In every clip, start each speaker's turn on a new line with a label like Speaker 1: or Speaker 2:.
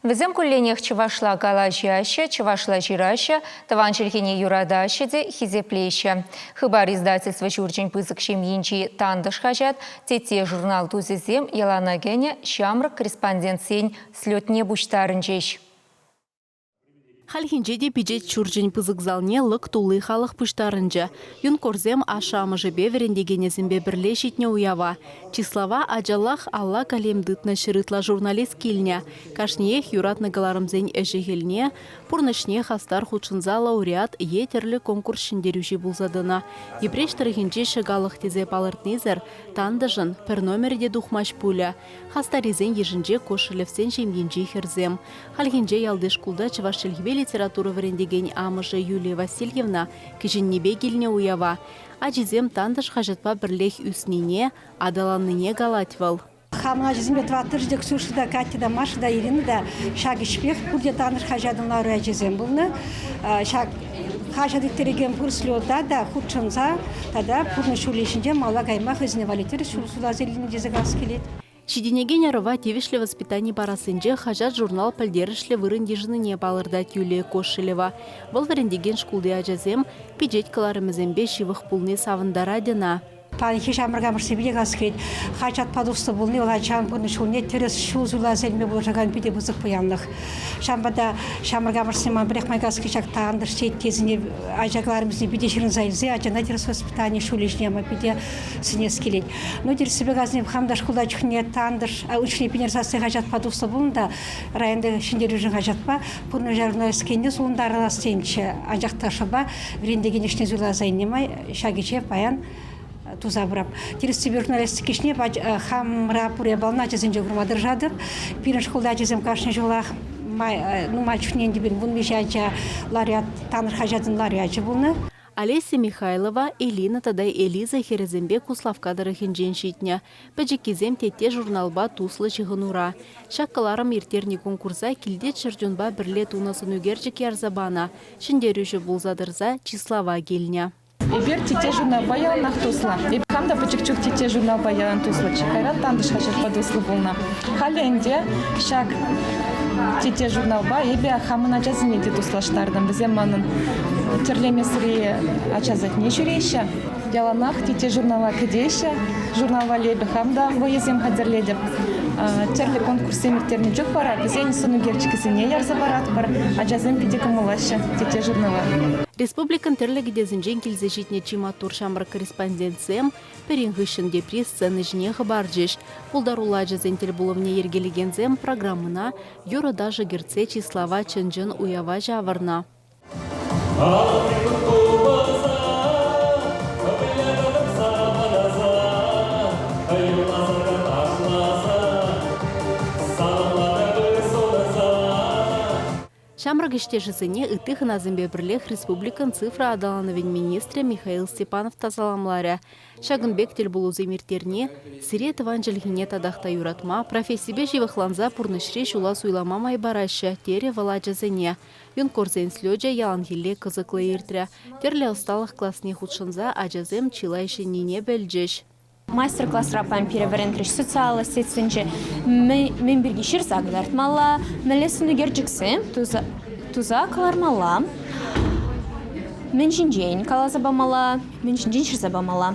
Speaker 1: Візем күлленех чывашла калачаща, чывашла жираща, таван шельхене юрадащеде хизеплеща. Хыбар издательства чурчень пызык шемьинчи тандыш хажат, тете журнал тузезем яланагене шамрак корреспондент сень слетне буштарынчеш.
Speaker 2: Хальхинчеде пиджет чуржень пызык залне лык тулы халық пыштарынча. Юн корзем ашамыжы беверендегенезімбе бірле житне уява. Числава ажаллах алла калем дытна шырытла журналист килня. Кашниех юратны галарымзен әжі келне, пурнышне хастар худшынза лауреат етерлі конкурс шындерюжі булзадына. Епреш тұрғынче шыгалық тезе палыртнезер, тандыжын пір номерде духмаш пуля. Хастаризен ежінже кошылевсен жемгенже херзем. Хальхинче ялдыш кулда чывашшылгебе литература варендеген амыжы Юлия Васильевна кижіннебе келіне уява. Ажизем тандыш хажатпа бірлех үснене, адаланныне галатвал.
Speaker 3: Хамна жизимбе тваттыр ждек сушыда Катя да Маша да Ирина да шаг ишпех пурде тандыш хажадынлар ажизем булны. Шаг хажадыктереген пурслёда да худшынса тада пурны шулешинже мала гаймах изне валитер шулсуда зелini жезегас келет.
Speaker 2: Шидинеген ярова тевишле воспитание парасынже хажат журнал пальдерышле вырындежыныне балырдат Юлия Кошелева. Бұл варендеген шкулды ажазем пиджет каларымызембе шивых пулны савындарадина.
Speaker 3: Панихи шамырга мырсебе гаскет хачат падусты булны ола чам пурны шулне терес шулзула зелме болжаган пиде бузык пуянлык. Шамбада шамырга мырсема брехмай гаскечак тандыш чет кезине ажакларымызны пиде ширин зайзе ажана терес воспитание шулешнема пиде синес келет. Но тересебе газне хамда шкулда чухне тандыш учне пинерсасы хачат падусты булнда районда шиндерүжин хачатпа пурны журналист кенде сулунда араластенче ажакташыба врендеген ишне зула зайнемай шагиче паян тузабрап. Тересте журналистик кишне хамра пуре бална чезенже гурма держадып. Пирен школда чезем кашне жолах мальчухнен дебен бун вишача лауреат таныр хажатын лауреатчы булны.
Speaker 2: Олеся Михайлова, Элина тадай Элиза херезембе куславкадыры хинжен шитня. Пэджекизем тете журналба туслы чығынура. Шаккаларым ертерни конкурса килдет шырдюнба бірле тунасын үгерчік ярзабана. Шиндерюші булзадырза числава келня.
Speaker 4: Эбер тете журнал баяланах тусла. Эбхамда пычыкчук тете журнал баялан тусла. Чекайрат тандыш хачат падуслы булна. Халенде шак тете журнал ба эбе хамына жазыне де туслаштардым. Бізем манын терлемесіре ачазат не жүрейші. Яланах тете журнала кедейші. Журналва лебе хамда бойезем хадзерледіп. Терлі конкурс емектеріне жүк бара. Бізен сұны герчікізіне ярза барат бар. Ачазым пиде кымылашы тете журнала.
Speaker 2: Республикан терлегідезінжен келзе жетіне чиматур шамры корреспонденциям перенгышын депри сцены жіне хабарджеш. Пулдарула жазентел булывне ергелегензем программына юры даже герце числава чынжын уява жаварна. Шамрак иштешісіне үтіх назымбе бірлех республикан цифра адалановен министрі Михаил Степанов тазаламларя. Шагынбек тел болу земиртерне, сире тыван жылгине тадақта юратма, профессибе живықланза пурнышре шула суйлама майбараща, тере вала жазыне. Юн корзен слёджа ялангелле кызыклы иртря. Терле усталых классне худшынза ажазем чилайши нине бәлджеш.
Speaker 5: Мастер-класс рапан переверентриш социалы сетсінче мен бірге шыр зағылартмала, мәлесіні герчіксі туза қалармала, мен жинжен калазабамала, мен жинжен шырзабамала.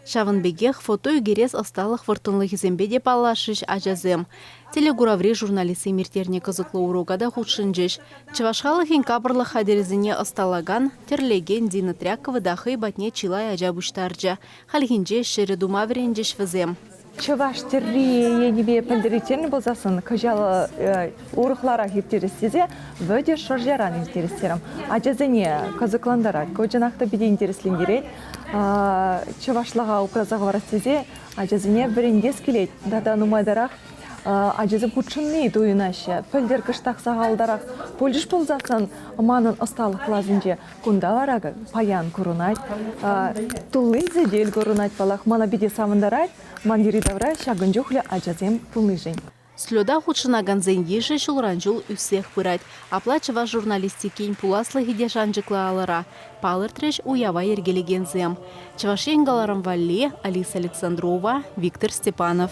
Speaker 2: Шавынбегех фото үгерес асталық выртынлы хизембеде палашыш ажазем. Телегураври журналисты миртерне кызыклы урогада худшынжеш. Чывашхалы хинкабырлы хадерезіне асталаган, терлеген Дина Трякова дахы батне чилай ажабуштарджа. Халхинже шере дума веренжеш візем.
Speaker 6: Чываш терри енебе пілдіретерні болзасын, кажалы урықлара хиптерестезе, вөде шоржаран интерестерім. Ажазене кызыкландарат, көджанақта биде интереслендерет. Чывашлаға упразаға варастезе, ажазене біріндес келет, дада нумайдарақ, ажазы күтшінне дойынашы, пілдер кыштақ сағалдарақ, пөлжіш болзасын, манын ысталық лазынже, күндаларағы паян көрінайт, тұлы зедел көрінайт балақ, мана биде савындарайт, мандири давра шагын жоқлы ажазем пулныжын.
Speaker 2: Слёда худшынаган зеньеші шулранжул үсех пырать. Аплачыва журналистикин пуласлы хидешанжықлы алыра. Палыр треш уява ергелеген зем. Чывашен галарым Валли, Алиса Александрова, Виктор Степанов.